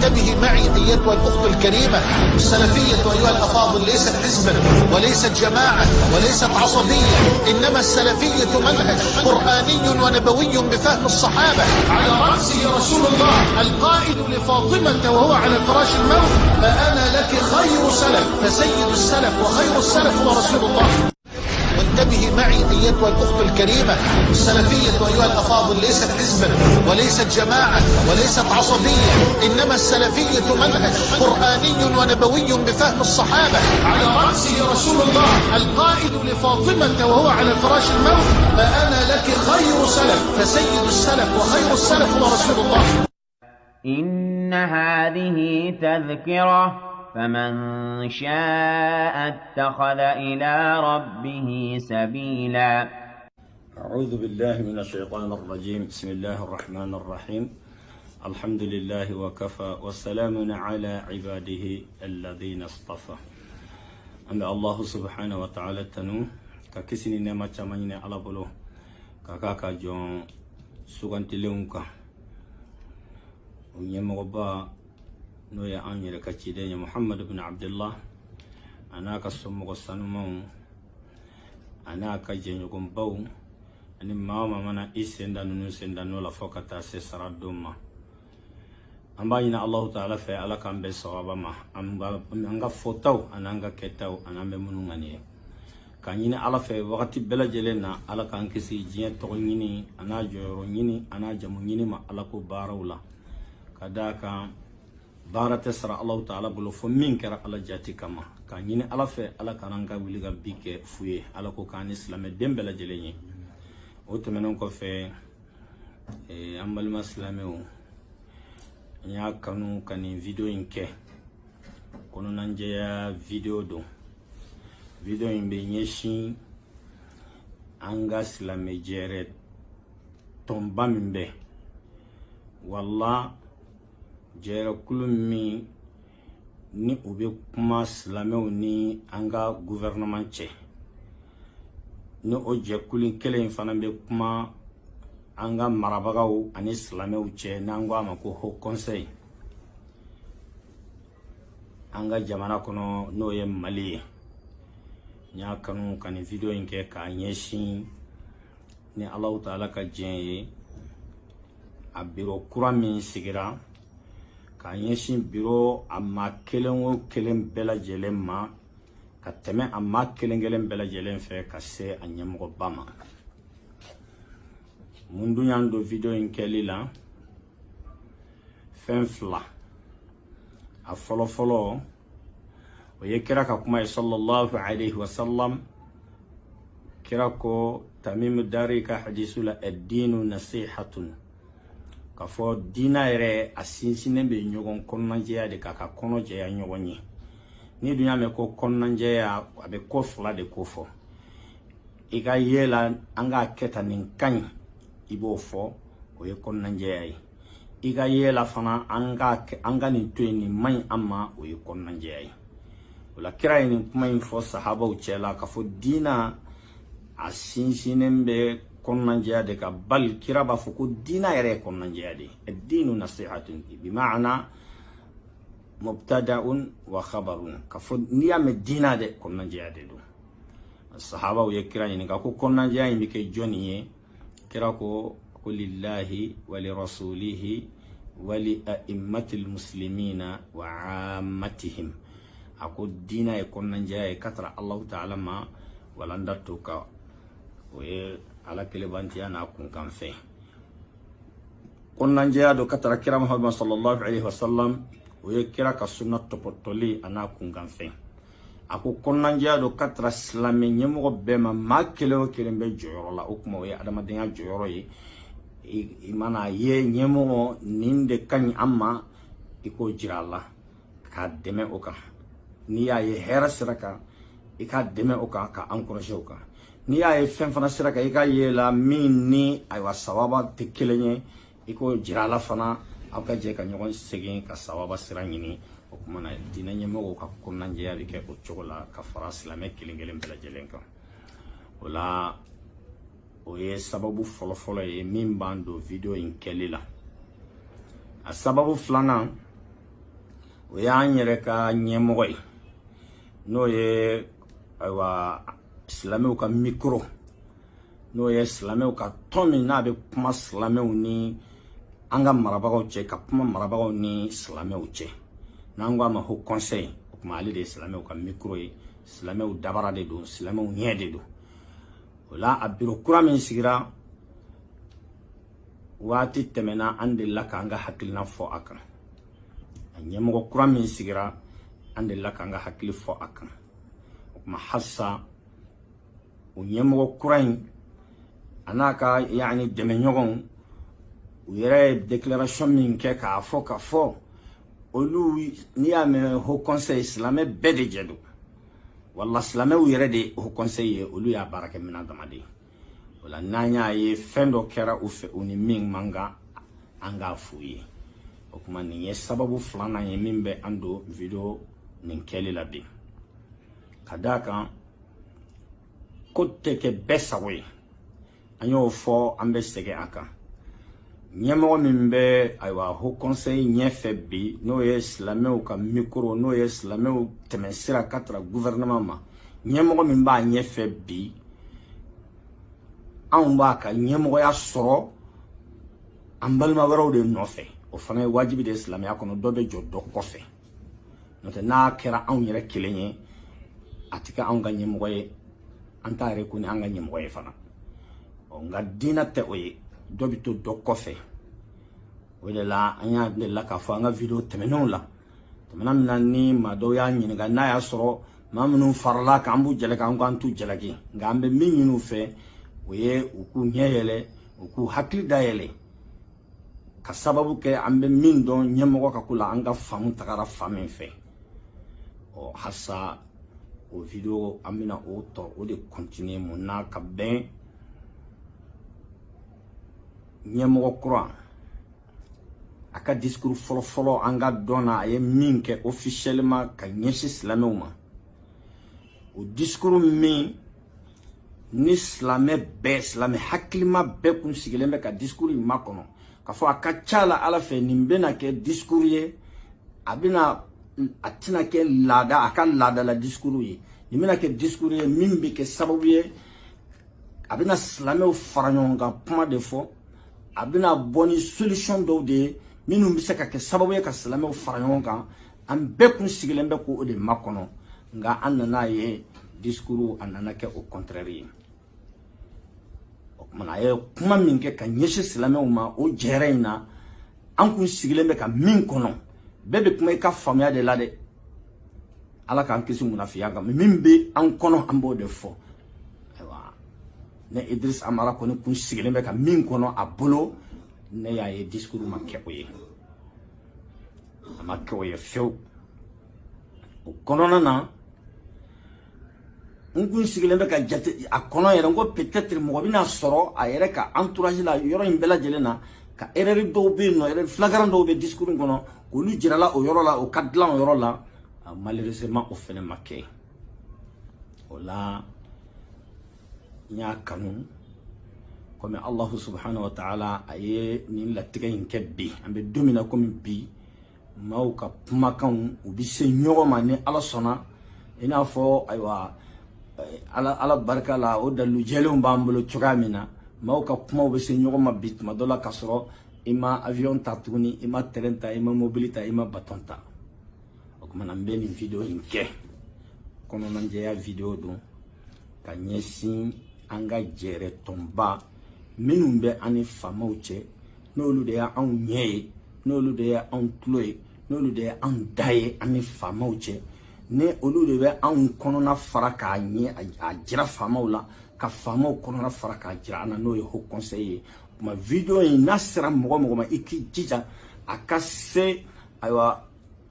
وانتبهي معي أيتها الأخت الكريمة، السلفية أيها الأفاضل ليست حزبا وليست جماعة وليست عصبية، إنما السلفية منهج قرآني ونبوي بفهم الصحابة، على رأسه رسول الله القائل لفاطمة وهو على فراش الموت: فأنا لك خير سلف، فسيد السلف وخير السلف هو رسول الله. وانتبهي معي أيتها الأخت الكريمة، السلفية أيها الأفاضل ليست حزبا وليست جماعة وليست عصبية، إنما السلفية منهج قرآني ونبوي بفهم الصحابة، على رأسه رسول الله القائل لفاطمة وهو على فراش الموت: فأنا لك خير سلف، فسيد السلف وخير السلف هو رسول الله. إن هذه تذكرة فمن شاء اتخذ إلى ربه سبيلا. أعوذ بالله من الشيطان الرجيم. بسم الله الرحمن الرحيم. الحمد لله وكفى والسلام على عباده الذين اصطفى. أن الله سبحانه وتعالى تنو ككسني نما تمانين على بلو كاكا جون سوغانتي لونكا ونيمغبا نويا أنير كتشيدين محمد بن عبد الله أنا كسمو السنمو أنا كجنيكم بو أني ماما منا إسندا نسندا نولا فوكتا سسرا دوما أمباينا الله تعالى في على كم بسوابا ما أنغا فوتاو أنغا كتاو أنا بمنونغاني كانينا على في وقت بلا جلنا على كان كسي جين تغنيني أنا جورونيني أنا جمونيني ما على كو بارولا كداكا baara tɛ sara Allahu Ta'ala bolo fo min kɛra Ala jati kama ka ɲini Ala fɛ Ala kana an ka wuli ka bi kɛ fu ye Ala ko k'an ni silamɛden bɛɛ lajɛlen ye. O tɛmɛnen kɔfɛ an balima silamɛw n y'a kanu ka nin video in kɛ kɔnɔnajɛya video don. Video in bɛ ɲɛsin an ka silamɛjɛrɛ tɔnba min bɛ walla jɛrɛ kulu min ni u bɛ kuma silamɛw ni an ka gouvernement cɛ ni o jɛkulu kelen in fana bɛ kuma an ka marabagaw ani silamɛw cɛ n'an ko a ma ko haut conseil an ka jamana kɔnɔ n'o ye Mali ye. n y'a kanu ka nin video in kɛ k'a ɲɛsin ni Allahu Ta'ala ka diɲɛ ye a biro kura min sigira ka ɲɛsin biro a maa kelen o kelen bɛɛ lajɛlen ma ka tɛmɛ a maa kelen kelen bɛɛ lajɛlen fɛ ka se a ɲɛmɔgɔba ma. mun dun y'an don video in kɛli la fɛn fila. a fɔlɔfɔlɔ o ye kira ka kuma ye sallallahu alaihi wasallam. kira ko Tamim Dari ka hadisu la ad-dinu nasihatun ka fɔ diina yɛrɛ a sinsinnen bɛ ɲɔgɔn kɔnɔnajɛya de ka kɔnɔjɛya ɲɔgɔn ye. ni dun y'a mɛn ko kɔnɔnajɛya a bɛ ko fila de ko fɔ. i ka ye la an k'a kɛ tan nin ka ɲi i b'o fɔ o ye kɔnɔnajɛya ye. i ka ye la fana an ka nin to yen nin man ɲi an ma o ye kɔnɔnajɛya ye. o la kira ye nin kuma in fɔ sahabaw cɛ la ka fɔ diina a sinsinnen bɛ kɔnɔnajɛya de ka bal kira b'a fɔ ko diina yɛrɛ ye kɔnɔnajɛya de ye. diinu nasihatun bi ma'ana mubtada'un wa khabarun ka fɔ n'i y'a mɛn diina de kɔnɔnajɛya de don. sahabaw ye kira ɲininka ko kɔnɔnajɛya in bɛ kɛ jɔnni ye. kira ko lillahi wa li rasulihi wa li a'immatil muslimina wa 'ammatihim. a ko diina ye kɔnɔnajɛya ye ka tara Allahu Ta'ala ma walanda to ka o ye ala kelebantiya n'a kunkan fɛ. kɔnɔnajɛya do ka tara kira Muhammad sallallahu alaihi wasallam o ye kira ka sunna tɔpɔtɔli a n'a kunkan fɛ. a ko kɔnɔnajɛya do ka tara silamɛ ɲɛmɔgɔ bɛɛ ma maa kelen o kelen bɛ jɔyɔrɔ la. o kuma o ye adamadenya jɔyɔrɔ ye. i mana ye ɲɛmɔgɔ nin de ka ɲi an ma i k'o jira a la k'a dɛmɛ o kan. n'i y'a ye hɛrɛ sira kan i k'a dɛmɛ o kan ka encourager o kan. n'i y'a ye fɛn fana sira kan i ka ye la min ni ayiwa sababa tɛ kelen ye i k'o jira a la fana aw ka jɛ ka ɲɔgɔn segin ka sababa sira ɲini. o kuma na diinɛ ɲɛmɔgɔw ka kɔnɔnajɛya bɛ kɛ o cogo la ka fara silamɛ kelen kelen bɛɛ lajɛlen kan. o la o ye sababu fɔlɔfɔlɔ ye min b'an don video in kɛli la. a sababu filanan o y'an yɛrɛ ka ɲɛmɔgɔ ye n'o ye ayiwa silamɛw ka micro n'o ye silamɛw ka tɔn min n'a bɛ kuma silamɛw ni an ka marabagaw cɛ ka kuma marabagaw ni silamɛw cɛ n'an ko a ma ko conseil o kuma ale de ye silamɛw ka micro ye silamɛw dabara de don silamɛw ɲɛ de don o la a biro kura min sigira waati tɛmɛna an delila k'an ka hakilina fɔ a kan a ɲɛmɔgɔ kura min sigira an delila k'an ka hakili fɔ a kan o kuma halisa o ɲɛmɔgɔ kura in a n'a ka yani dɛmɛɲɔgɔnw u yɛrɛ ye déclaration min kɛ k'a fɔ olu n'i y'a mɛn haut conseil silamɛ bɛɛ de jɛ don wala silamɛw yɛrɛ de haut conseil ye olu y'a baarakɛ minɛn dama de ye o la n'an y'a ye fɛn dɔ kɛra u fɛ u ni min man kan an k'a f'u ye o kuma nin ye sababu filanan ye min bɛ an don video nin kɛli la bi ka d'a kan ko tɛ kɛ bɛɛ sago ye an y'o fɔ an bɛ segin a kan ɲɛmɔgɔ min bɛ ayiwa haut conseil ɲɛfɛ bi n'o ye silamɛw ka micro n'o ye silamɛw tɛmɛsira ka tara gouvernement ma ɲɛmɔgɔ min b'a ɲɛfɛ bi anw b'a ka ɲɛmɔgɔya sɔrɔ an balima wɛrɛw de nɔfɛ o fana ye wajibi de ye silamɛya kɔnɔ dɔ bɛ jɔ dɔ kɔfɛ n'o tɛ n'a kɛra anw yɛrɛ kelen ye a tɛ kɛ anw ka ɲɛmɔgɔ ye an t'a yɛrɛ ko ni an ka ɲɛmɔgɔ ye fana nka diinɛ tɛ o ye dɔ bɛ to dɔ kɔfɛ o de la an y'a delila k'a fɔ an ka video tɛmɛnenw la tɛmɛna min na ni maa dɔw y'a ɲininka n'a y'a sɔrɔ maa minnu farala k'an b'u jalaki an k'an t'u jalaki nka an bɛ min ɲini u fɛ o ye u k'u ɲɛ yɛlɛ u k'u hakili dayɛlɛ ka sababu kɛ an bɛ min dɔn ɲɛmɔgɔ ka ko la an ka faamu tagara fan min fɛ halisa o video an bɛna o tɔ o de continuer mun na ka bɛn ɲɛmɔgɔ kura a ka discours fɔlɔ an ka dɔn na a ye min kɛ officiellement ka ɲɛsin silamɛw ma o discours min ni silamɛ hakilima bɛɛ kun sigilen bɛ ka discours in makɔnɔ k'a fɔ a ka ca la ala fɛ nin bɛna kɛ discours ye a tɛna kɛ laada a ka laadala discours ye nin bɛna kɛ discours ye min bɛ kɛ sababu ye a bɛna silamɛw fara ɲɔgɔn kan kuma de fɔ a bɛna bɔ ni solution dɔw de ye minnu bɛ se ka kɛ sababu ye ka silamɛw fara ɲɔgɔn kan an bɛɛ kun sigilen bɛ k'o de makɔnɔ nka an nana ye discours a nana kɛ o contraire ye o kumana a ye kuma min kɛ ka ɲɛsin silamɛw ma o jɛrɛ in na an kun sigilen bɛ ka min kɔnɔ bɛɛ bɛ kuma i ka faamuya de la dɛ ala k'an kisi munafiya kan min bɛ an kɔnɔ an b'o de fɔ ayiwa ne Idris Amara kɔni kun sigilen bɛ ka min kɔnɔ a bolo ne y'a ye discours ma kɛ o ye a ma kɛ o ye fiyewu o kɔnɔna na n kun sigilen bɛ ka jate a kɔnɔ yɛrɛ n ko peut-être mɔgɔ bɛna sɔrɔ a yɛrɛ ka entourage la yɔrɔ in bɛɛ lajɛlen na ka erreur dɔw bɛ yen nɔ erreur flagrant dɔw bɛ discours in kɔnɔ olu jirala o yɔrɔ la o ka dilan o yɔrɔ la malheureusement o fɛnɛ ma kɛ o la n y'a kanu komi Allahu subhanahu wa ta'ala a ye nin latigɛ in kɛ bi an bɛ don min na komi bi maaw ka kumakanw u bɛ se ɲɔgɔn ma ni ala sɔnna i n'a fɔ ayiwa ala barika la o dalilu jɛlenw b'an bolo cogoya min na maaw ka kumaw bɛ se ɲɔgɔn ma bi tuma dɔ la ka sɔrɔ i ma avion ta tuguni i ma terrain ta i ma mobile ta i ma baton ta o kumana n bɛ nin video in kɛ kɔnɔnajɛya video don ka ɲɛsin an ka jɛrɛ tɔnba minnu bɛ an ni faamaw cɛ n'olu de y'anw ɲɛ ye n'olu de y'anw tulo ye n'olu de y'anw da ye an ni faamaw cɛ ni olu de bɛ anw kɔnɔna fara k'a ɲɛ a jira faamaw la ka faamaw kɔnɔna fara k'a jira an na n'o ye haut conseil ye kuma video in n'a sera mɔgɔ mɔgɔ ma i k'i jija a ka se ayiwa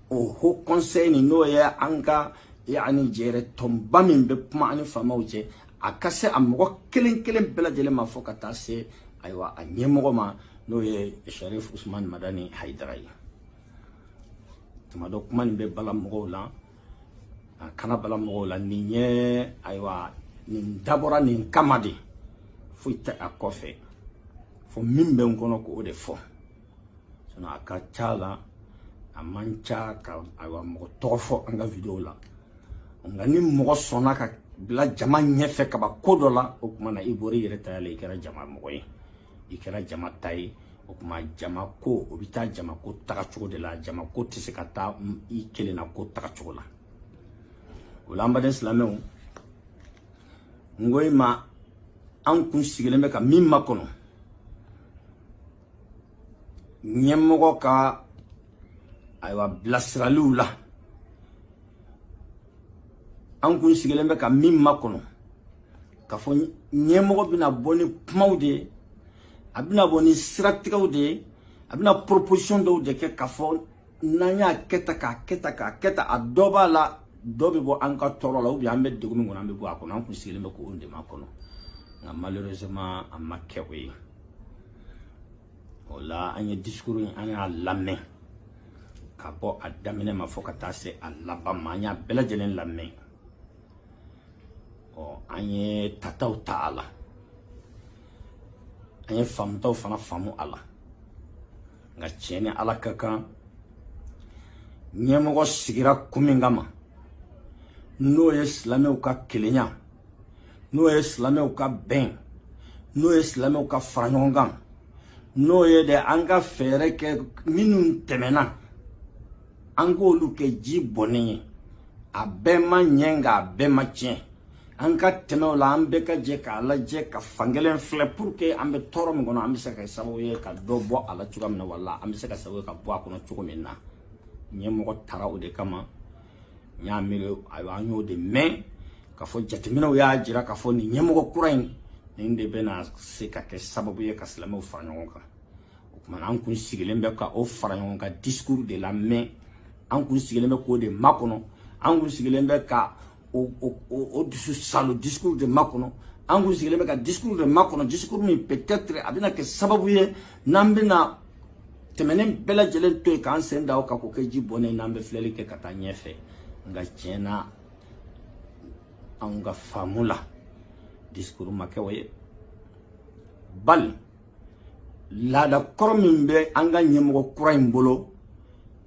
o haut conseil nin n'o ye an ka yani jɛrɛ tɔnba min bɛ kuma an ni faamaw cɛ a ka se a mɔgɔ kelen kelen bɛɛ lajɛlen ma fɔ ka taa se ayiwa a ɲɛmɔgɔ ma n'o ye Sharif Usman Madani Haidara ye tuma dɔ kuma nin bɛ bala mɔgɔw la a kana bala mɔgɔw la nin ye ayiwa nin dabɔra nin kama de foyi tɛ a kɔfɛ fo min bɛ n kɔnɔ k'o de fɔ a ka ca la a man ca ka ayiwa mɔgɔ tɔgɔ fɔ an ka video la nka ni mɔgɔ sɔnna ka bila jama ɲɛfɛ ka ba ko dɔ la o kuma na i bɔra i yɛrɛ ta la i kɛra jama mɔgɔ ye i kɛra jama ta ye o kuma jama ko o bɛ taa jama ko taga cogo de la jama ko tɛ se ka taa i kelen na ko taga cogo la o la an baden silamɛw n ko i ma an kun sigilen bɛ ka min makɔnɔ ɲɛmɔgɔ ka ayiwa bilasiraliw la an kun sigilen bɛ ka min makɔnɔ ka fɔ ɲɛmɔgɔ bɛna bɔ ni kumaw de ye a bɛna bɔ ni siratigɛw de ye a bɛna proposition dɔw de kɛ ka fɔ n'an y'a kɛ tan k'a kɛ tan a dɔ b'a la dɔ bɛ bɔ an ka tɔɔrɔ la ou bien an bɛ degun min kɔnɔ an bɛ bɔ a kɔnɔ an kun sigilen bɛ k'o de makɔnɔ nka malheureusement a ma kɛ o ye o la an ye discours in an y'a lamɛn ka bɔ a daminɛ ma fɔ ka taa se a laban ma an y'a bɛɛ lajɛlen lamɛn an ye tataw ta a la an ye faamutaw fana faamu a la nka tiɲɛ ni Ala ka kan ɲɛmɔgɔ sigira kun min kama n'o ye silamɛw ka kelenya n'o ye silamɛw ka bɛn n'o ye silamɛw ka fara ɲɔgɔn kan n'o ye de an ka fɛɛrɛ kɛ minnu tɛmɛna an k'olu kɛ ji bɔnnen ye a bɛɛ ma ɲɛ nka a bɛɛ ma tiɲɛ an ka tɛmɛ o la an bɛɛ ka jɛ k'a lajɛ ka fankelen filɛ pour que an bɛ tɔɔrɔ min kɔnɔ an bɛ se ka kɛ sababu ye ka dɔ bɔ a la cogoya min na wala an bɛ se ka sababu ye ka bɔ a kɔnɔ cogo min na ɲɛmɔgɔ taara o de kama n y'a miiri ayiwa an y'o de mɛn ka fɔ jateminɛw y'a jira k'a fɔ nin ɲɛmɔgɔ kura in nin de bɛna se ka kɛ sababu ye ka silamɛw fara ɲɔgɔn kan o kumana an kun sigilen bɛ ka o fara ɲɔgɔn kan discours de lamɛn an kun sigilen bɛ k'o de makɔnɔ an kun sigilen bɛ ka o dusu salo discours de makɔnɔ an kun sigilen bɛ ka discours de makɔnɔ discours min peut-être a bɛna kɛ sababu ye n'an bɛna tɛmɛnen bɛɛ lajɛlen to yen k'an sen da o kan k'o kɛ ji bɔnnen n'an bɛ filɛli kɛ ka taa ɲɛfɛ nka tiɲɛ na anw ka faamu la discours ma kɛ o ye bali laada kɔrɔ min bɛ an ka ɲɛmɔgɔ kura in bolo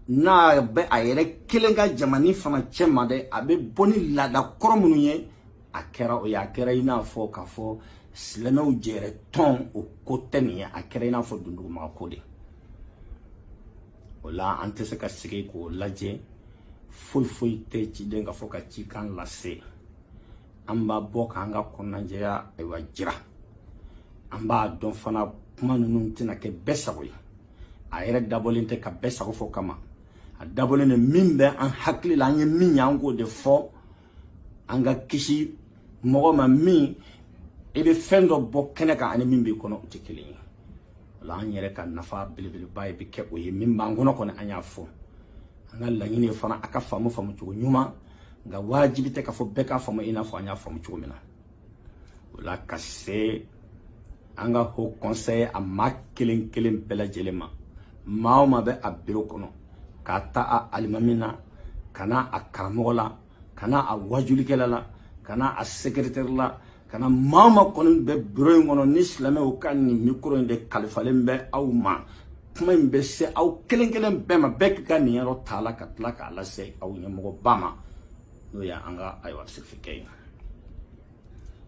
n'a bɛ a yɛrɛ kelen ka jamana fana cɛ ma dɛ a bɛ bɔ ni laada kɔrɔ minnu ye a kɛra o ye a kɛra i n'a fɔ k'a fɔ silamɛw jɛrɛ tɔn o ko tɛ nin ye a kɛra i n'a fɔ dunduguma ko de o la an tɛ se ka sigi k'o lajɛ foyi tɛ ciden ka fɔ ka cikan lase an b'a bɔ k'an ka kɔnɔnajɛya ayiwa jira an b'a dɔn fana kuma ninnu tɛna kɛ bɛɛ sago ye a yɛrɛ dabɔlen tɛ ka bɛɛ sago fɔ kama a dabɔlen de min bɛ an hakili la an ye min ye an k'o de fɔ an ka kisi mɔgɔ ma min i bɛ fɛn dɔ bɔ kɛnɛ kan ani min b'i kɔnɔ o tɛ kelen ye o la an yɛrɛ ka nafa belebeleba ye bɛ kɛ o ye min b'an kɔnɔ kɔni an y'a fɔ an ka laɲini fana a ka faamu cogo ɲuman nka wajibi tɛ k'a fɔ bɛɛ k'a faamu i n'a fɔ an y'a faamu cogo min na o la ka se an ka haut conseil a maa kelen kelen bɛɛ lajɛlen ma maa o maa bɛ a bureau kɔnɔ k'a ta a alimami na ka na a karamɔgɔ la ka na a wajulikɛla la ka na a secrétaire la ka na maa o maa kɔni bɛ bureau in kɔnɔ ni silamɛw ka nin micro in de kalifalen bɛ aw ma kuma in bɛ se aw kelen kelen bɛɛ ma bɛɛ k'i ka nin yɔrɔ ta la ka tila k'a lase aw ɲɛmɔgɔba ma n'o ye an ka ayiwa sirifikɛ ye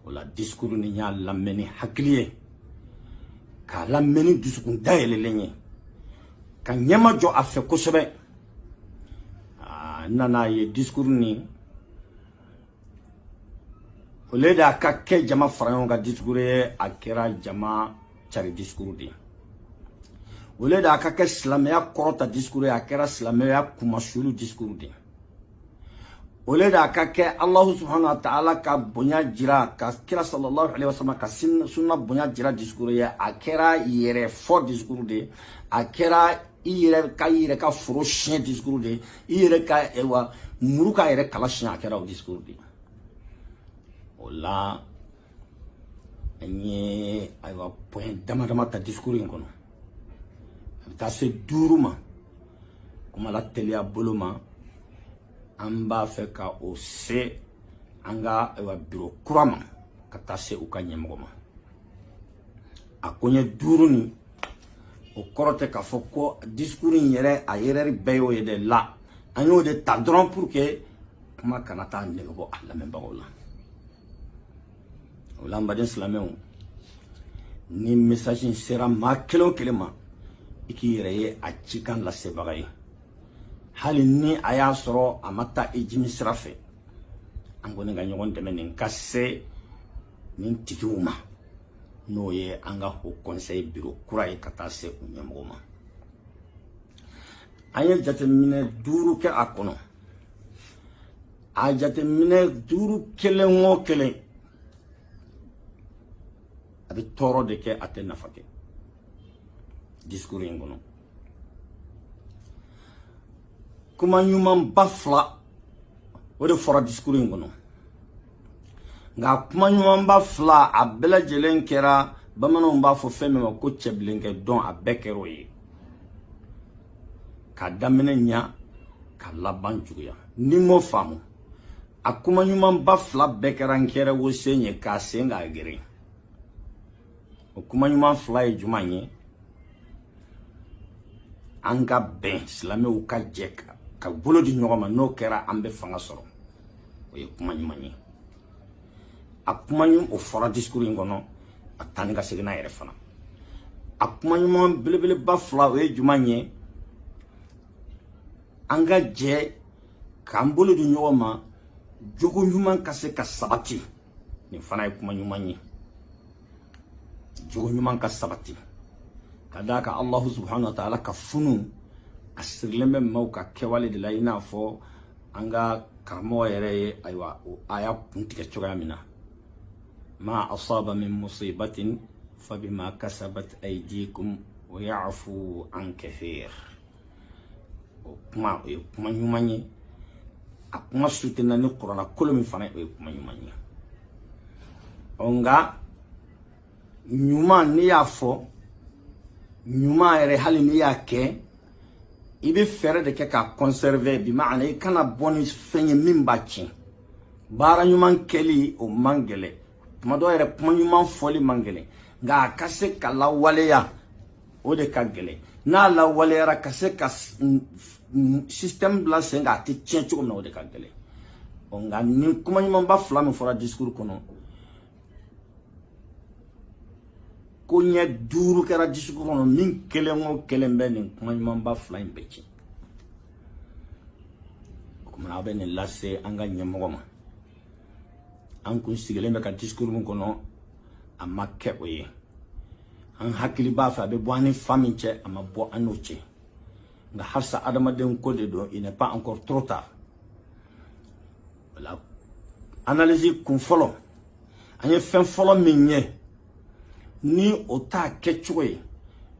o la discours nin y'a lamɛn ni hakili ye k'a lamɛn ni dusukun dayɛlɛlen ye ka ɲɛma jɔ a fɛ kosɛbɛ n nana ye discours nin o le de a ka kɛ jama fara ɲɔgɔn kan discours ye a kɛra jama cari discours de ye o le de a ka kɛ silamɛya kɔrɔta discours ye a kɛra silamɛya kumasulu discours de ye o le de a ka kɛ Alahu subhanahu wa ta'ala ka bonya jira ka kira sallallahu alaihi wasallam ka sunna bonya jira discours ye a kɛra yɛrɛ fɔ discours de ye a kɛra i yɛrɛ ka foro siɲɛ discours de ye i yɛrɛ ka muru ka yɛrɛ kala siɲɛ a kɛra o discours de ye o la an ye ayiwa point dama dama ta discours in kɔnɔ a bɛ taa se 5 ma kuma la teliya bolo ma an b'a fɛ ka o se an ka bureau kura ma ka taa se u ka ɲɛmɔgɔ ma a ko n ye 5 nin o korote ka fɔ ko discours yɛrɛ a yɛrɛ bɛɛ y'o ye de la an y'o de ta dɔrɔn pour que kuma kana taa nege bɔ a lamɛnbagaw la o la n baden silamɛw ni message sera maa kelen o kelen ma i k'i yɛrɛ ye a cikan lasebaga ye hali ni a y'a sɔrɔ a ma taa i jimi sira fɛ an kɔni ka ɲɔgɔn dɛmɛ nin ka se nin tigiw ma n'o ye an ka Haut Conseil bureau kura ye ka taa se u ɲɛmɔgɔ ma an ye jateminɛ 5 kɛ a kɔnɔ a jateminɛ 5 kelen o kelen a bɛ tɔɔrɔ de kɛ a tɛ nafa kɛ discours in kɔnɔ kuma ɲuman ba 2 o de fɔra discours in kɔnɔ nka kuma ɲuman ba 2 a bɛɛ lajɛlen kɛra bamananw b'a fɔ fɛn min ma ko cɛbilenkɛ dɔn a bɛɛ kɛra o ye ka daminɛ ɲa ka laban juguya ni m'o faamu a kuma ɲuman ba 2 bɛɛ kɛra n kɛra wosen ye k'a sen k'a geren o kuma ɲuman 2 ye juman ye an ka bɛn silamɛw ka jɛ ka bolo di ɲɔgɔn ma n'o kɛra an bɛ fanga sɔrɔ o ye kuma ɲuman ye a kuma ɲuman o fɔra discours in kɔnɔ a taa ni ka segin n'a yɛrɛ fana a kuma ɲuman belebeleba 2 o ye juman ye an ka jɛ k'an bolo di ɲɔgɔn ma jogo ɲuman ka se ka sabati nin fana ye kuma ɲuman ye jogo ɲuman ka sabati ka d'a kan Allahu subhanahu wa ta'ala ka funu a sirilen bɛ maaw ka kɛwale de la i n'a fɔ an ka karamɔgɔ yɛrɛ ye ayiwa o aya kuntigɛ cogoya min na ma asaba min musibatin fabima kasabat aydikum wa ya'fu an kathir o ye kuma ɲuman ye a kuma sutena ni kurana kolo min fana o ye kuma ɲuman ye nka ɲuman ni y'a fɔ ɲuman yɛrɛ hali ni y'a kɛ i bɛ fɛɛrɛ de kɛ k'a conserver bi maana i kana bɔ ni fɛn ye min b'a tiɲɛ baara ɲuman kɛli o man gɛlɛn tuma dɔw yɛrɛ kuma ɲuman fɔli man gɛlɛn nka a ka se ka lawaleya o de ka gɛlɛn n'a lawaleyara ka se ka système bila sen kan a tɛ tiɲɛ cogo min na o de ka gɛlɛn nka ni kuma ɲuman ba 2 min fɔra discours kɔnɔ ko ɲɛ 5 kɛra discours kɔnɔ min kelen o kelen bɛ nin kuma ɲuman ba 2 in bɛɛ tiɲɛ o kumana a bɛ nin lase an ka ɲɛmɔgɔ ma an kun sigilen bɛ ka discours min kɔnɔ a ma kɛ o ye an hakili b'a fɛ a bɛ bɔ an ni fa min cɛ a ma bɔ an n'o cɛ nka halisa adamaden ko de don il n'est pas encore trop tard voilà analyse kun fɔlɔ an ye fɛn fɔlɔ min ye ni o t'a kɛ cogo ye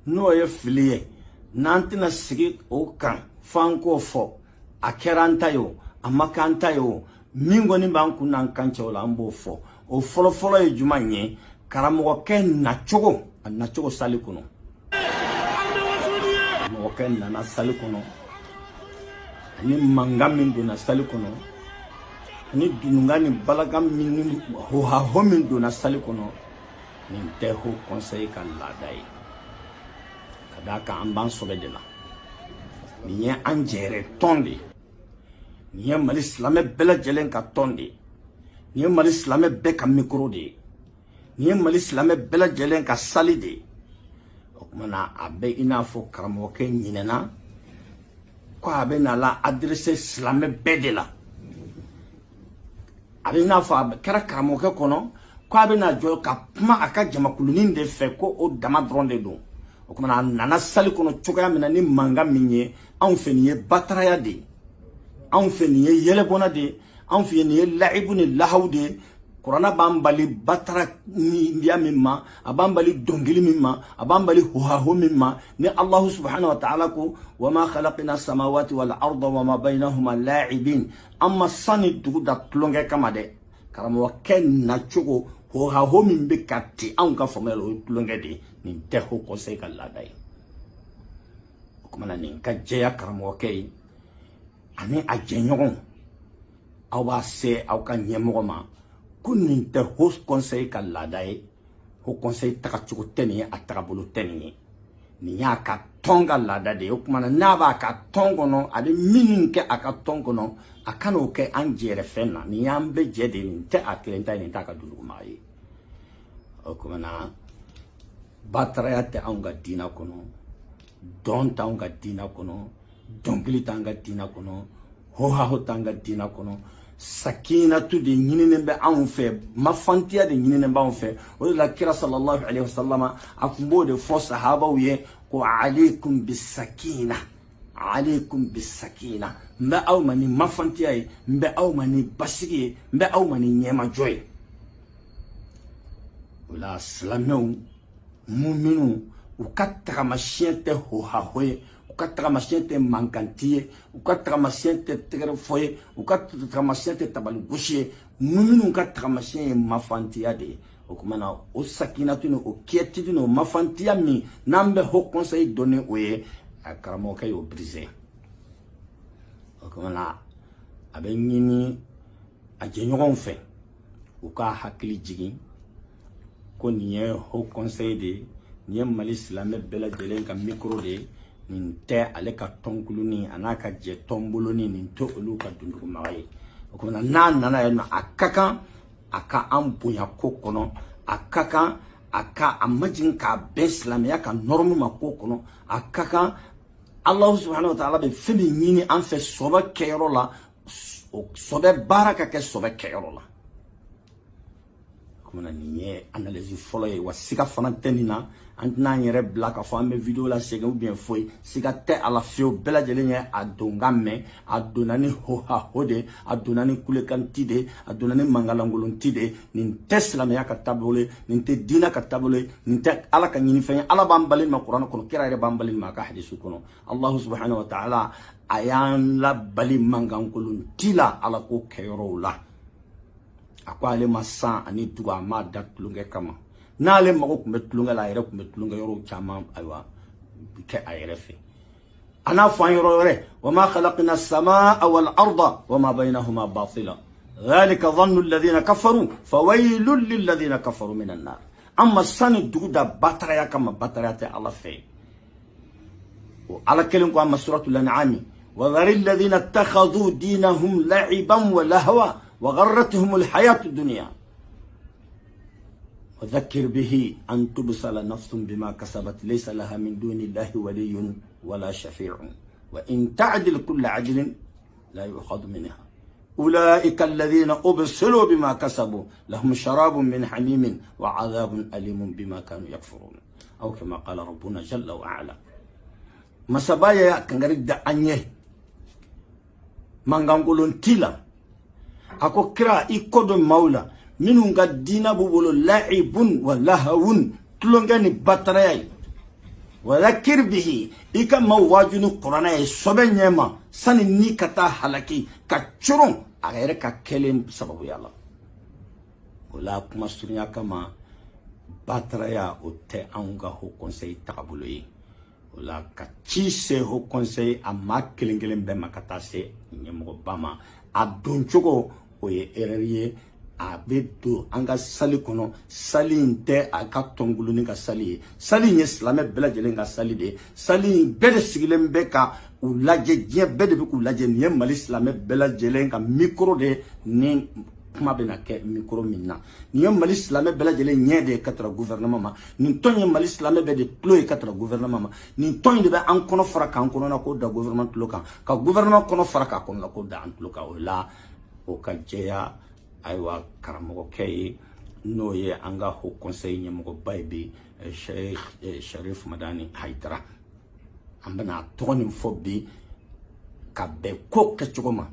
n'o ye fili ye n'an tɛna sigi o kan f'an k'o fɔ a kɛra an ta ye o a ma kɛ an ta ye o min kɔni b'an kun n'an kan cɛ o la an b'o fɔ o fɔlɔ-fɔlɔ ye juman ye karamɔgɔkɛ nacogo a nacogo sali kɔnɔ karamɔgɔkɛ nana sali kɔnɔ ani mankan min donna sali kɔnɔ ani dunungan ni balagan min ni hohaho min donna sali kɔnɔ nin tɛ Haut Conseil ka laada ye ka d'a kan an b'an sɔbɛ de la nin ye an jɛrɛ tɔn de ye nin ye Mali silamɛ bɛɛ lajɛlen ka tɔn de ye nin ye Mali silamɛ bɛɛ ka micro de ye nin ye Mali silamɛ bɛɛ lajɛlen ka sali de ye o kumana a bɛ i n'a fɔ karamɔgɔkɛ ɲinɛna ko a bɛ na la adresse silamɛ bɛɛ de la a bɛ i n'a fɔ a kɛra karamɔgɔkɛ kɔnɔ ko a bɛ na jɔ ka kuma a ka jamakulunin de fɛ ko o dama dɔrɔn de don o kumana a nana sali kɔnɔ cogoya min na ni mankan min ye anw fɛ nin ye bataraya de ye anw fɛ nin ye yɛlɛbɔnna de ye anw fɛ nin ye lahibu ni lahaw de ye kuranna b'an bali batara niya min ma a b'an bali dɔnkili min ma a b'an bali hohaho min ma ni Allahu subhanahu wa ta'ala ko wa ma khalaqna samawati wal arda wa ma baynahuma la'ibin amma sani dugu da tulonkɛ kama dɛ karamɔgɔkɛ nacogo hohaho min bɛ ka ti anw ka faamuya la o ye tulonkɛ de ye nin tɛ Haut Conseil ka laada ye o kumana nin ka jɛya karamɔgɔkɛ ye ani a jɛɲɔgɔn aw b'a se aw ka ɲɛmɔgɔ ma ko nin tɛ Haut Conseil ka laada ye Haut Conseil tagacogo tɛ nin ye a tagabolo tɛ nin ye ni y'a ka tonga lada de o kuma na n'a b'a ka tongo no a bɛ minnu kɛ a ka tongo no a kana o kɛ an jɛrɛ fɛn na ni y'an bɛ jɛ de nin tɛ a kelen ta ye nin t'a ka duluguma ye o kuma na bataraya tɛ anw ka diina kɔnɔ dɔn t'anw ka diina kɔnɔ dɔnkili t'an ka diina kɔnɔ hohaho t'an ka diina kɔnɔ sakinatu de ɲininen bɛ anw fɛ mafantiya de ɲininen b'anw fɛ o de la kira sallallahu alaihi wasallam a kun b'o de fɔ sahabaw ye ko alaykum bisakina alaykum bisakina n bɛ aw ma ni mafantiya ye n bɛ aw ma ni basigi ye n bɛ aw ma ni ɲɛmajɔ ye o la silamɛw muminu u ka tagamasiyɛn tɛ hohaho ye u ka tagamasiyɛn tɛ mankanti ye u ka tagamasiyɛn tɛ tɛgɛrɛfɔ ye u ka tagamasiyɛn tɛ tabaligosi ye muminu ka tagamasiyɛn ye mafantiya de ye o kuma na o sakinatu ni o quiétude ni o mafantiya min n'an bɛ haut conseil dɔnni o ye a karamɔgɔkɛ y'o brisé o kuma na a bɛ ɲini a jɛɲɔgɔnw fɛ u ka hakili jigin ko nin ye haut conseil de ye nin ye Mali silamɛ bɛɛ lajɛlen ka micro de ye nin tɛ ale ka tɔnkuluni a n'a ka jɛ tɔnboloni nin tɛ olu ka dundugumaga ye o kuma na n'a nana yen nɔ a ka kan a ka an bonya ko kɔnɔ a ka kan a ka a majigin k'a bɛn silamɛya ka norme ma ko kɔnɔ a ka kan Allah subhanahu wa ta'ala bɛ fɛn min ɲini an fɛ sɔbɛ kɛyɔrɔ la sɔbɛ baara ka kɛ sɔbɛ kɛyɔrɔ la kuma na nin ye analyse fɔlɔ ye wa siga fana tɛ nin na an tɛna an yɛrɛ bila k'a fɔ an bɛ video la segin ou bien foyi siga tɛ a la fiyewu bɛɛ lajɛlen ye a don ka mɛn a donna ni hohaho de a donna ni kulekanti de a donna ni mangalangolonti de nin tɛ silamɛya ka taabolo ye nin tɛ diina ka taabolo ye nin tɛ ala ka ɲinifɛn ye ala b'an bali ma kuranɛ kɔnɔ kira yɛrɛ b'an bali ma a ka hadisu kɔnɔ Allahu subhanahu wa ta'ala a y'an labali mangankolonti la ala ko kɛyɔrɔw la a ko ale ma san ani dugu a ma da tulonkɛ kama n'ale mago tun bɛ tulonkɛ la a yɛrɛ tun bɛ tulonkɛ yɔrɔ caman ayiwa kɛ a yɛrɛ fɛ a n'a fɔ an yɔrɔ wɛrɛ wa ma khalaqna as-samaa wal arda wa ma baynahuma batila dhalika dhannu alladhina kafaru fawaylun lil ladhina kafaru minan nar amma sani dugu da bataraya kama bataraya tɛ ala fɛ o ala kelen ko amma suratul an'am wa dharil ladhina ittakhadhu dinahum la'iban wa lahwa وغرتهم الحياة الدنيا وذكر به أن تبصل نفس بما كسبت ليس لها من دون الله ولي ولا شفيع وإن تعدل كل عدل لا يؤخذ منها أولئك الذين أبصلوا بما كسبوا لهم شراب من حميم وعذاب أليم بما كانوا يكفرون أو كما قال ربنا جل وعلا ما سبايا كان غريد أنيه من قولون تيلا ako kira ikodo maula minun ga dina bubolo la'ibun wa lahawun tulongani bataraya wa dhakir bihi ika mawajunu qur'ana sobe nyema sani ni kata halaki ka churun agere ka kelen sababu yalla wala kuma sunya kama bataraya ote anga ho conseil takabulu yi wala ka ci se ho conseil amma kelen be makata se nyemo bama adun chogo o ye erreur ye a bɛ don an ka sali kɔnɔ sali in tɛ a ka tɔnkulunin ka sali ye sali in ye silamɛ bɛɛ lajɛlen ka sali de ye sali in bɛɛ de sigilen bɛ ka u lajɛ diɲɛ bɛɛ de bɛ k'u lajɛ nin ye Mali silamɛ bɛɛ lajɛlen ka micro de ni kuma bɛ na kɛ micro min na nin ye Mali silamɛ bɛɛ lajɛlen ɲɛ de ye ka tɛmɛ gouvernement ma nin tɔn ye Mali silamɛ bɛɛ de tulo ye ka tɛmɛ gouvernement ma nin tɔn in de bɛ an kɔnɔ fara k'an kɔnɔ na k'o da gouvernement tulo kan ka gouvernement kɔnɔ fara k'a kɔnɔ na k'o da an tulo kan o la o ka jɛya ayiwa karamɔgɔkɛ ye n'o ye an ka haut conseil ɲɛmɔgɔba ye bi Sheikh Sharif Madani Haidara an bɛna tɔgɔ nin fɔ bi ka bɛn ko kɛcogo ma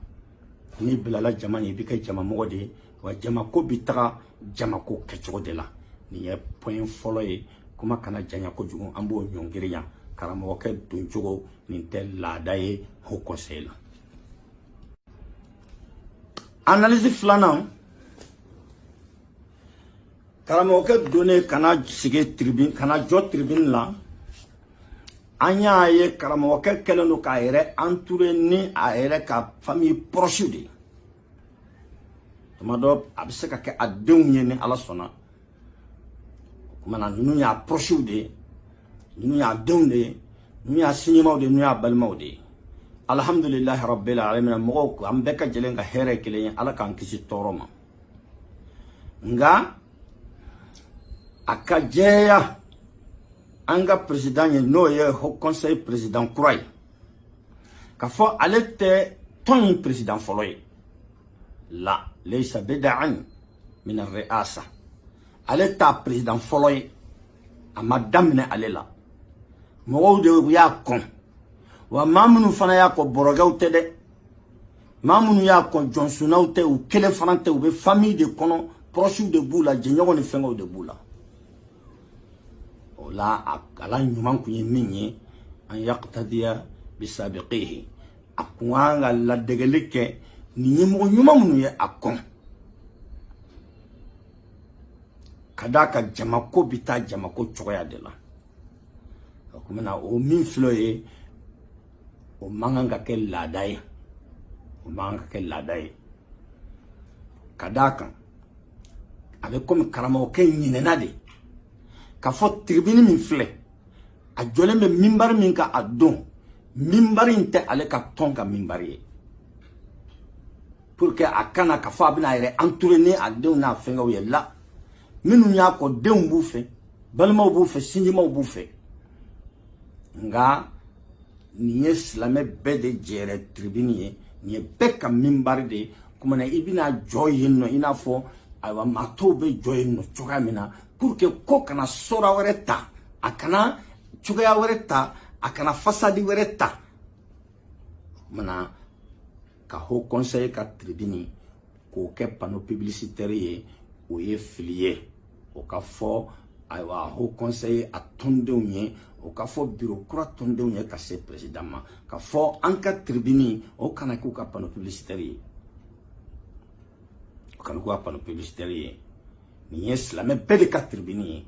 ni bilala jama ye i bɛ kɛ jamamɔgɔ de ye wa jamako bɛ taga jamako kɛcogo de la nin ye point fɔlɔ ye kuma kana janya kojugu an b'o ɲɔngiri yan karamɔgɔkɛ doncogo nin tɛ laada ye haut conseil la analyse filanan karamɔgɔkɛ donnen kana sigi tribune kana jɔ tribune la an y'a ye karamɔgɔkɛ kɛlen don k'a yɛrɛ entouré ni a yɛrɛ ka famille proche de ye tuma dɔ a bɛ se ka kɛ a denw ye ni ala sɔnna o kumana ninnu y'a proche de ye nu ya donde nu ya sinima de nu ya balma de alhamdulillah rabbil alamin mo ko ambe ka jelen ga here kile ala kan kisi toroma nga akajeya anga president ye no ye ho conseil president kurai ka fo alete ton president foloy la laysa bid'an min ar-ri'asa aleta president foloy amadamne alela mo de ya kon wa mamunu fana ya ko borogaw tede mamunu ya ko jonsunaw te u kele fana te u be famille de kono proche de bula jenyogo ni fengo de bula ola akala nyuman ku yeminye an yaqtadiya bisabiqihi akwanga la degelike ni nyimo nyumamunu ye akon kadaka jamako bita jamako choya de la kumena o min floye o manganga ke ladai o manganga ke ladai kadaka avec comme karamo ke nyinena de ka fo tribune min fle a jole me mimbar min ka adon mimbar inte ale ka tonka mimbari pour que akana ka fa bina ire entourner adon na fenga we la minu nya ko deun bu fe balma bu fe sinjima bu fe nga ni islame bede jere tribune ni be ka mimbari de kuma na ibina joy no ina fo aywa matobe joy no chogamina pour que ko kana sora wereta akana chugaya wereta akana fasadi wereta mana ka ho conseil ka tribune ko ke panneau publicitaire o ye filier o ka fo aywa ho conseil atonde unye o ka fo bureau kura tonde unye ka se président ma ka fo anka tribune o kana ko ka panneau publicitaire o kana ko panneau publicitaire ni islame bede ka tribune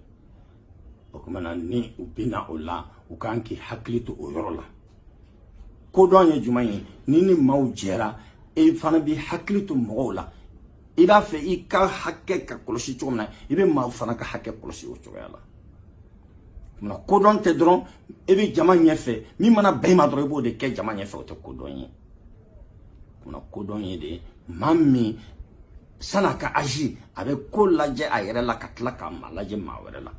o kuma na ni ubina ola o kanki haklitu o yorola ko donye jumaye ni maujera e fana bi haklitu mola ida fe ika hakke ka kolosi chomna ibe ma fana ka hakke kolosi o choyala kuma ko don te dron ebe jama nyefe mi mana bayma dro bo de ke jama nyefe o te ko donye kuma ko donye de mammi sana ka aji avec ko laje ayere la katla ka malaje mawere la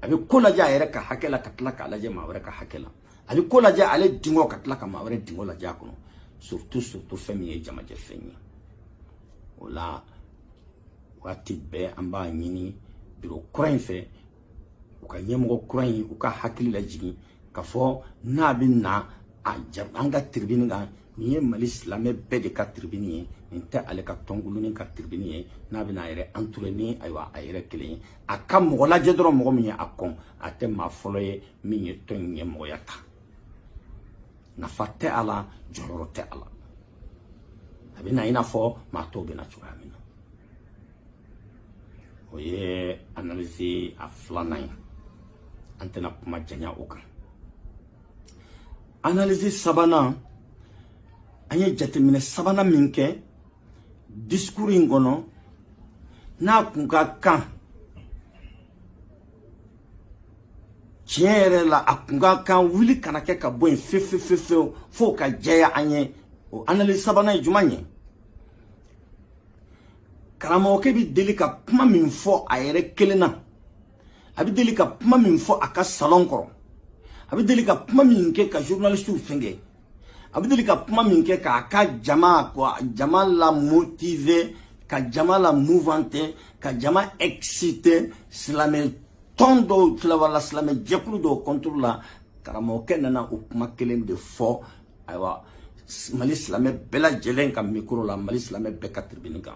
avec ko laje ayere ka hakela katla ka laje mawere ka hakela avec ko laje ale dingo katla ka mawere dingo laje akono surtout famille jama je fenyi wala wati be amba nyini biro kurain fe uka nyemo kurain uka hakili la jigi ka fo na binna ajab anga tribune ga ni mali islame be de ka tribune nta ale ka tongulu ni ka tribune na bina ire entouré aywa ayre kele akam mo la jedro mo mi akon ate ma foloye mi to nyemo yata na fatte ala jorote ala abina ina fo ma to bina chuamina oye analyse a flanay antena kuma janya okan analyse sabana anye jatemine sabana minke discours ngono na kunga kan tiere la akunga kan wili kanake ka boy fefe fo ka jaya anye o analyse sabana jumanye karamo ke bi deli ka kuma min fo ayere kelena abi deli ka kuma min fo aka salon koro abi deli ka kuma min ke ka journaliste fenge abi deli ka kuma min ke ka aka jama ko jama la motiver ka jama la mouvante ka jama exciter slame tondo wala slame jekulu do contrôle karamo ke nana o kuma kelen de fo aywa mali slame bela jelen ka micro la mali slame be ka tribune ka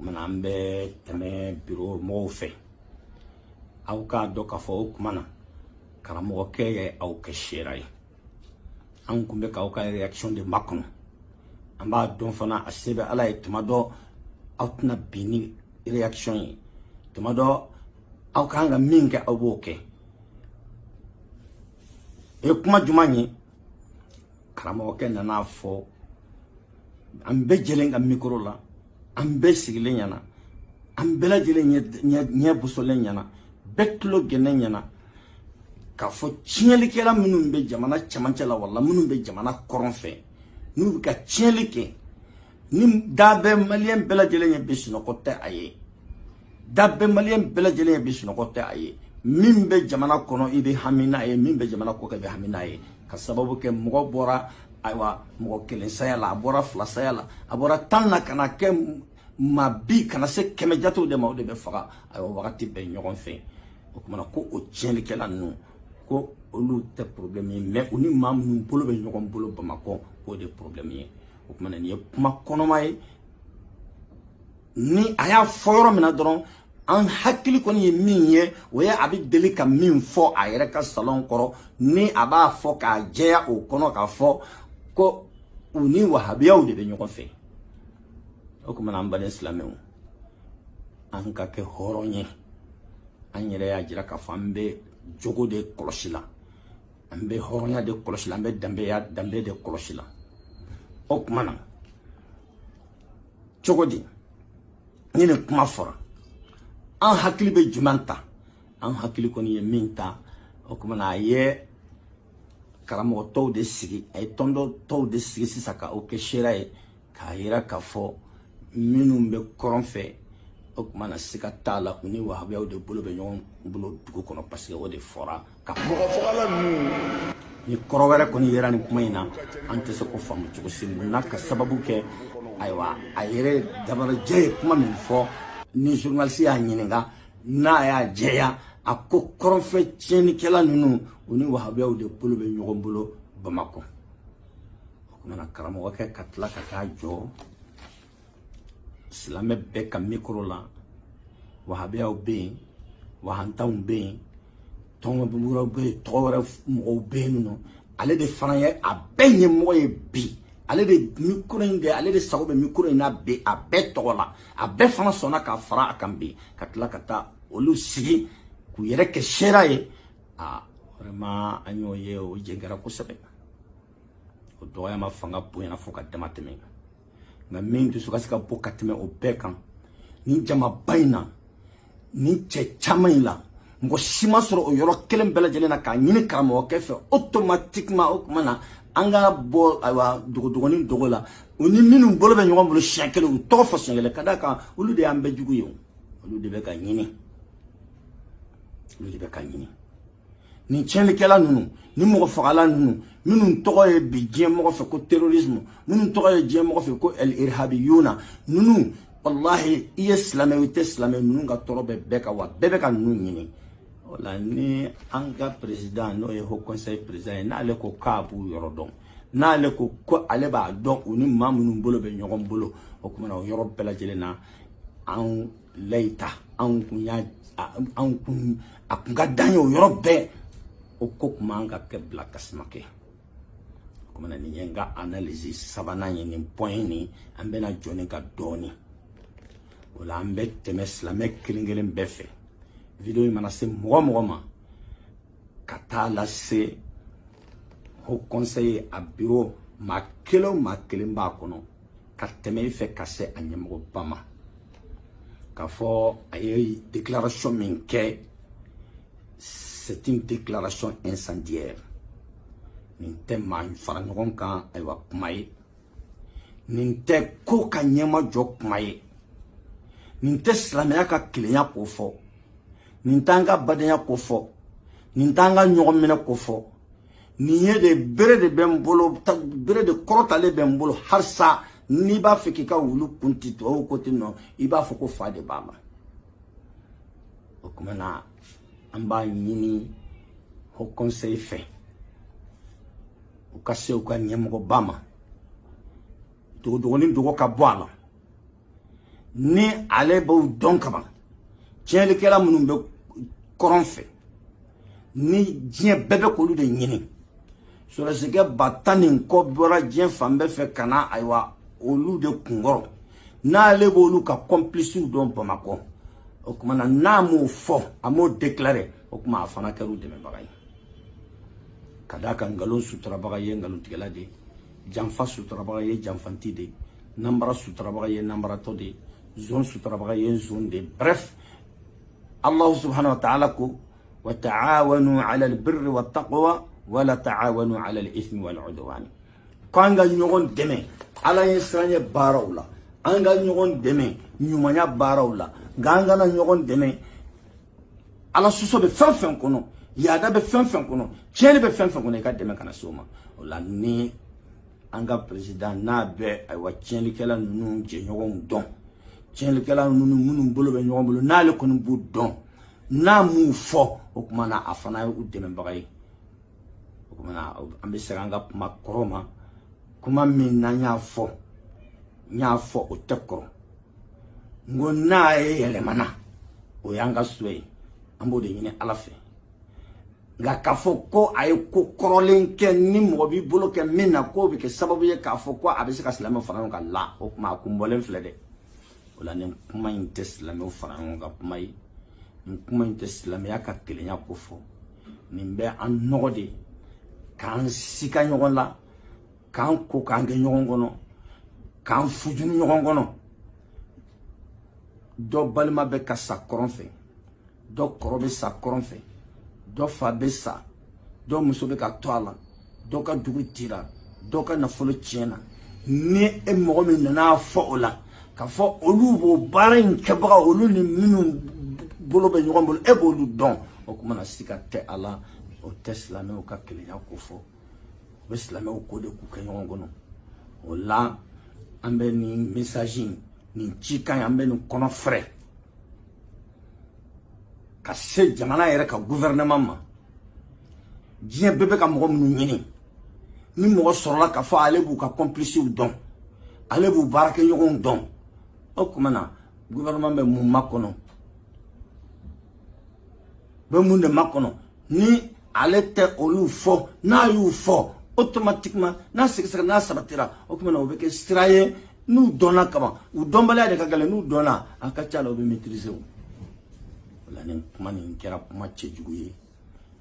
manambe teme bureau mo fe au ka do ka fo kumana karamo ke au ke shirai an kumbe ka au ka reaction de makon amba don fana asebe ala itumado outna bini reaction tumado au ka nga minga awoke e kuma jumanyi karamo ke na fo ambe jelenga micro la ambe sigile nyana ambela jele nya busole nyana betlo genenya ka fo tiɲɛlikɛla minnu bɛ jamana cɛmancɛ la wala minnu bɛ jamana kɔrɔn fɛ n'u bɛ ka tiɲɛli kɛ ni da bɛɛ maliyɛn bɛɛ lajɛlen ye bi sunɔgɔ tɛ a ye da bɛɛ maliyɛn bɛɛ lajɛlen ye bi sunɔgɔ tɛ a ye min bɛ jamana kɔnɔ i bɛ hami n'a ye min bɛ jamana kɔ kan i bɛ hami n'a ye ka sababu kɛ mɔgɔ bɔra ayiwa mɔgɔ kelen saya la a bɔra fila saya la a bɔra 10 na ka na kɛ maa bi kana se 100 jatew de ma o de bɛ faga ayiwa wagati bɛɛ ɲɔgɔn fɛ o kumana ko o tiɲɛlikɛla ninnu ko olu tɛ problème ye mais u ni maa minnu bolo bɛ ɲɔgɔn bolo Bamakɔ k'o de problème ye o kumana nin ye kuma kɔnɔma ye ni a y'a fɔ yɔrɔ min na dɔrɔn an hakili kɔni ye min ye o ye a bɛ deli ka min fɔ a yɛrɛ ka salon kɔrɔ ni a b'a fɔ k'a jɛya o kɔnɔ k'a fɔ ko u ni wahabiyaw de bɛ ɲɔgɔn fɛ o kumana an baden silamɛw an ka kɛ hɔrɔn ye an yɛrɛ y'a jira k'a fɔ an bɛ jogo de kɔlɔsi la an bɛ hɔrɔnya de kɔlɔsi la an bɛ danbe de kɔlɔsi la o kumana cogo di ni ne kuma fɔra an hakili bɛ jumɛn ta an hakili kɔni ye min ta o kumana a ye karamɔgɔ tɔw de sigi a ye tɔndɔ tɔw de sigi sisan ka o kɛ seera ye k'a yira k'a fɔ minnu bɛ kɔrɔn fɛ o kumana siga t'a la u ni wahabiyaw de bolo bɛ ɲɔgɔn bolo dugu kɔnɔ parce que o de fɔra ka mɔgɔ fagala ninnu ni kɔrɔ wɛrɛ kɔni yera nin kuma in na an tɛ se ko faamu cogo si mun na ka sababu kɛ ayiwa a yɛrɛ dabarajɛ ye kuma min fɔ ni journaliste y'a ɲininka n'a y'a jɛya a ko kɔrɔnfɛ tiɲɛnikɛla ninnu u ni wahabiyaw de bolo bɛ ɲɔgɔn bolo Bamakɔ o kumana karamɔgɔkɛ ka tila ka taa jɔ silamɛ bɛɛ ka micro la wahabiyaw bɛ yen wahantanw bɛ yen tɔngɔbulaw bɛ yen tɔgɔ wɛrɛ mɔgɔw bɛ yen nɔ ale de fana ye a bɛɛ ɲɛmɔgɔ ye bi ale de micro in de ale de sago bɛ micro in na bi a bɛɛ tɔgɔ la a bɛɛ fana sɔnna ka fara a kan bi ka tila ka taa olu sigi k'u yɛrɛ kɛ seera ye vraiment an y'o ye o jɛngɛra kosɛbɛ o dɔgɔyama fanga bonyana fo ka dama tɛmɛ nka min dusu ka se ka bɔ ka tɛmɛ o bɛɛ kan ni jamaba in na ni cɛ caman in la mɔgɔ si ma sɔrɔ o yɔrɔ kelen bɛɛ lajɛlen na k'a ɲini karamɔgɔkɛ fɛ automatiquement o kuma na an ka bɔ ayiwa dogodogonin dogo la u ni minnu bolo bɛ ɲɔgɔn bolo siɲɛ kelen u tɔgɔ fɔ siɲɛ kelen ka d'a kan olu de y'an bɛɛ jugu ye olu de bɛ ka ɲini olu de bɛ ka ɲini ni tiɲɛlikɛla ninnu ni mɔgɔ fagala ninnu minnu tɔgɔ ye bi diɲɛ mɔgɔ fɛ ko terrorisme minnu tɔgɔ ye diɲɛ mɔgɔ fɛ ko el-irhabiyuna ninnu wallahi i ye silamɛ i tɛ silamɛ ninnu ka tɔɔrɔ bɛ bɛɛ kan wa bɛɛ bɛ ka ninnu ɲini o la ni an ka président n'o ye haut conseil président ye n'ale ko k'a b'u yɔrɔ dɔn n'ale ko ale b'a dɔn u ni maa minnu bolo bɛ ɲɔgɔn bolo o kumana o yɔrɔ bɛɛ lajɛlen na an layita an kun a kun ka d'an ye o yɔrɔ bɛɛ o ko kuma an ka kɛ bila tasuma kɛ o kumana nin ye n ka analyse sabanan ye nin point nin an bɛna jɔ ni ka dɔɔni o la an bɛ tɛmɛ silamɛ kelen kelen bɛɛ fɛ video in mana se mɔgɔ mɔgɔ ma ka taa lase haut conseil a bureau maa kelen o maa kelen b'a kɔnɔ ka tɛmɛ i fɛ ka se a ɲɛmɔgɔba ma k'a fɔ a ye déclaration min kɛ c'est une déclaration incendiaire nin tɛ maa fara ɲɔgɔn kan ayiwa kuma ye nin tɛ ko ka ɲɛma jɔ kuma ye nin tɛ silamɛya ka kelenya ko fɔ nin t'an ka badenya ko fɔ nin t'an ka ɲɔgɔn minɛ ko fɔ nin ye de bere de bɛ n bolo bere de kɔrɔtalen bɛ n bolo halisa n'i b'a fɛ k'i ka wulu kunti tubabu ko ten nɔ i b'a fɔ ko fa de b'a la o kumana an b'a ɲini haut conseil fɛ u ka se u ka ɲɛmɔgɔba ma dogodogonin dogo ka bɔ a la ni ale b'o dɔn kaban tiɲɛlikɛla minnu bɛ kɔrɔn fɛ ni diɲɛ bɛɛ bɛ k'olu de ɲini sɔrɔsikɛ 10 ni kɔ bɔra diɲɛ fan bɛɛ fɛ ka na ayiwa olu de kunkɔrɔ n'ale b'olu ka complices dɔn Bamakɔ o kumana n'a m'o fɔ a m'o déclarer o kuma a fana kɛra u dɛmɛbaga ye ka d'a kan nkalon suturabaga ye nkalontigɛla de janfa suturabaga ye janfanti de nanbara suturabaga ye nanbaratɔ de zon suturabaga ye zon de bref Allah subhanahu wa ta'ala ko wa ta'awanu 'ala al-birri wat-taqwa wa la ta'awanu 'ala al-ithmi wal-'udwan. Kanga nyogon deme ala yesranye barawla anga nyogon deme nyumanya barawla ganga na nyogon deme ala suso be fanfen kono yada be fanfen kono chene be fanfen kono ka deme kana soma la ni anga president na be ay wa chene kala nunu je nyogon don chene kala nunu munu bolo be nyogon bolo na le kono bu don na mu fo o kuma na afana u deme bagay o kuma na ambe seranga makroma kuma min na nya fo o tekro ngo na elemana o yanga suwe ambo de nyine alafe nga kafo ko ay ko krolen ken ni mo bi bolo ke min na ko bi ke sababu ye kafo ko abise ka salama faran ka la o kuma ko mbolen flede wala ne kuma inte salama faran ka mai kuma inte salama ya ka kelenya ko fo nimbe an nogode kan sika nyogon la kan ko kan ge nyogon gono kan fujunu nyogon gono do balma be ka sa koronfe do korobe sa koronfe do fa be sa do muso be ka toala do ka dugu tira do ka nafolo tiena ni e mo mi na fo ola ka fo olu bo barin ke ba olu ni minu bolo be nyogon bolo e bo lu don o kuma na sika te ala o tesla me o ka kelenya ko fo Islamé au code ku kanyon gono wala ambe ni messaging ni chika ambe ni kono frère ka se jamana yere ka gouvernement ma dien bebe ka mo mu nyini ni mo sorola ka fa ale bu ka complice u don ale bu barake yon don o kuma na gouvernement be mu makono be mu ne makono ni ale te olu fo na yu fo automatiquement na seksa na sabatira o kuma na obeke straye nous donna kama u dombala de kagale nous donna akacha lo be maîtriser la ne kuma ni kera kuma chejuguye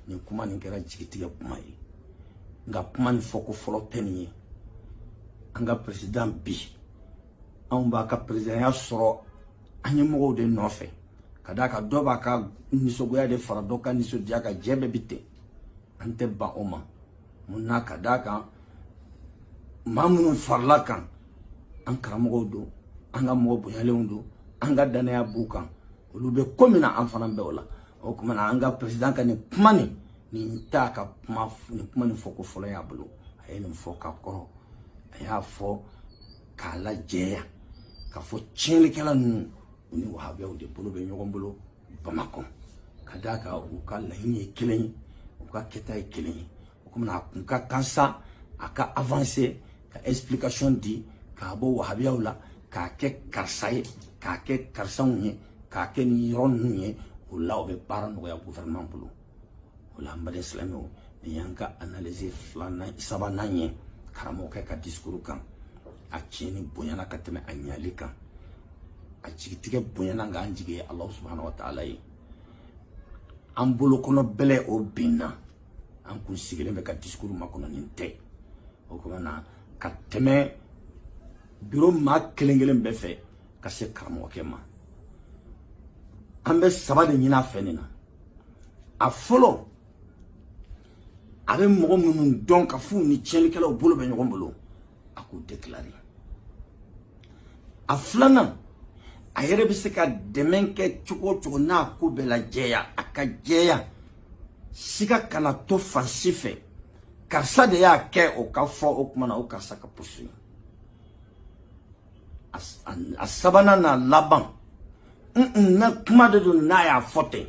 ni kuma ni kera jigitiga kuma yi nga kuma ni foko folo teniye anga president bi an ba ka president ya soro anye mo de nofe kadaka doba ka nisogoya de faradoka niso diaka jebe bite ante ba oma munna kadaka mamunun farlakan an karamogo do anga mo boyalew do anga danaya bukan olu be komina an fana be wala o kuma na anga president kan pmani ni taka pma ni pmani foko folo ya bulu ayeni foka koro aya fo kala jeya ka fo chele kala nu ni wahabe o de bulu be nyogon bulu Bamako kadaka u kala hini keleni u ka keta keleni comme na kunka kansa aka avancer ka explication di ka bo wahabiya wala ka ke karsaye ka ke karsanunye ka ke ni ronunye wala be parano ya gouvernement bulu wala mbade islamo ni yanka analyser flana isabananye karamo ka discours kan a chini bonyana kateme anyali kan a chigitige bonyana nga anjige Allah subhanahu wa ta'ala yi ambulo kono bele o binna an kun sigilen be ka discours makono ninte o kuma na kateme biro ma kelengelen be fe ka se karamo kema ambe sabade nyina fenina a folo abe mogo munun don ka fu ni chelikela o bolo be nyogon bolo aku déclarer a flana a yere be se ka demenke chuko na ku bela jeya aka jeya siga kana to fansife karsa de ya ke o ka fo o kuma na o karsa ka pusu asabana na laban na kuma de do na ya fote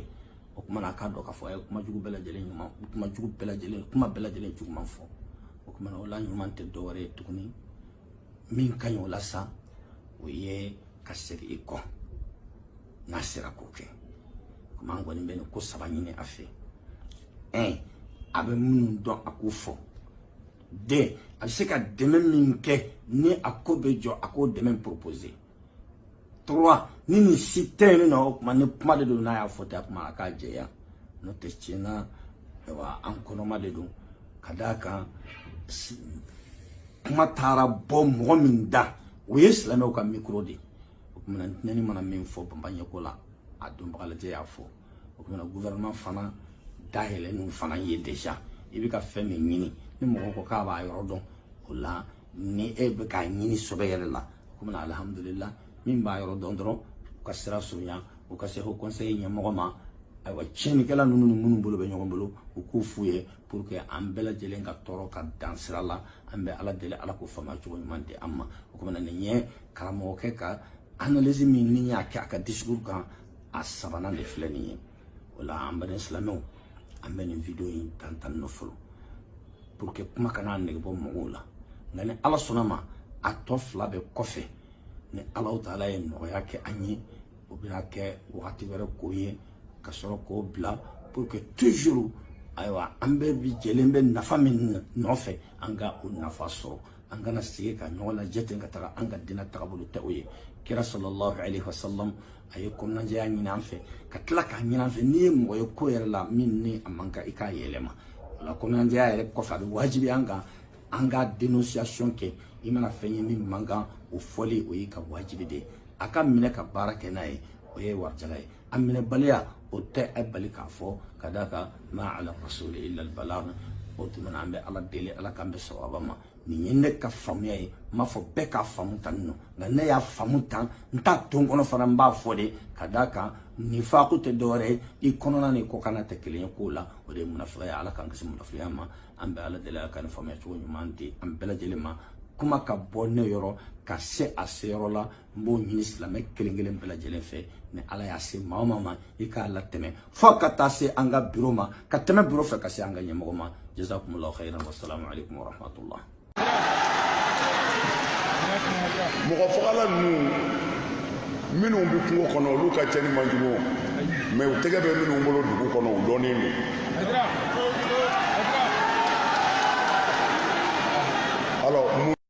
o kuma na ka do ka fo e kuma jugu bela jele nyuma kuma jugu bela jele kuma bela jele jugu man fo o kuma na o la nyuma te do wore tukuni min kanyo la sa o ye kaseri iko nasira koke kuma ngoni mbene ko sabanyine afi abe mun don akufo de abiseka deme minke ni akobejo ako deme proposer 3 ni sitene no mane pmade do na ya fota kuma ka jeya no techina wa ankono made do kadaka kuma tara bom mominda we islam ko micro de kuma nani mana min fo bambanya ko la adum bagala jeya fo o kuma gouvernement fana dahele nu fana ye déjà ibi ka fɛn min ɲini ni mɔgɔ ko k'a b'a yɔrɔ dɔn o la ni e bɛ k'a ɲini sɔbɛ yɛrɛ la o kuma alhamdulillah min b'a yɔrɔ dɔn dɔrɔn u ka sira surunya u ka se ho conseil ɲɛmɔgɔ ma ayiwa tiɲɛnikɛla ninnu ni minnu bolo bɛ ɲɔgɔn bolo u k'u f'u ye pour que an bɛɛ lajɛlen ka tɔɔrɔ ka dan sira la an bɛ ala deli ala k'o faamuya cogo ɲuman di an ma o kuma nin ye karamɔgɔkɛ ka analyse min ni y'a kɛ a ka discours kan a sabanan de filɛ nin ye o la an baden silamɛw an bɛ nin video in tantan nɔ fɔlɔ pour que kuma kana nege bɔ mɔgɔw la nka ni ala sɔnna ma a tɔ fila bɛ kɔfɛ ni ala taala ye nɔgɔya kɛ an ye o bɛna kɛ wagati wɛrɛ k'o ye ka sɔrɔ k'o bila pour que toujours ayiwa an bɛɛ bi jɛlen bɛ nafa min nɔfɛ an ka o nafa sɔrɔ an kana sigi ka ɲɔgɔn lajɛ ten ka taga an ka diinɛ tagabolo tɛ o ye kira sallallahu alaihi wasallam a ye kɔnɔnajɛya ɲini an fɛ ka tila k'a ɲini an fɛ n'i ye mɔgɔ ye ko yɛrɛ la min ni a man kan i k'a yɛlɛma o la kɔnɔnajɛya yɛrɛ kɔfɛ a bɛ wajibi an kan an ka dénonciation kɛ i mana fɛn ye min man kan o fɔli o y'i ka wajibi de ye a ka minɛ ka baara kɛ n'a ye o ye warijaga ye a minɛbaliya o tɛ a bali k'a fɔ ka d'a kan ma ala rasuli illa albalag o tumana an bɛ ala deli ala k'an bɛ sawaba ma nin ye ne ka faamuya ye n m'a fɔ bɛɛ k'a faamu tan nɔ nka ne y'a faamu tan n t'a to n kɔnɔ fana n b'a fɔ de ka d'a kan nifaku tɛ dɔwɛrɛ ye i kɔnɔna ni kɔkanna tɛ kelen ye k'o la o de ye munafiya ala k'an kisi munafiya ma an bɛ ala deli ala ka nin faamuya cogo ɲuman di an bɛɛ lajɛlen ma kuma ka bɔ ne yɔrɔ ka se a seyɔrɔ la n b'o ɲini silamɛ kelen kelen bɛɛ lajɛlen fɛ ni ala y'a se maa o maa ma i k'a latɛmɛ fo ka taa se an ka bureau ma ka tɛmɛ bureau fɛ ka se an ka ɲɛmɔgɔ ma jazakumullahu khairan wassalamu alaikum warahmatullah mɔgɔ fagala ninnu minnu bɛ kungo kɔnɔ olu ka ca ni manjugu mais u tɛgɛ bɛ minnu bolo dugu kɔnɔ u dɔnnen don alors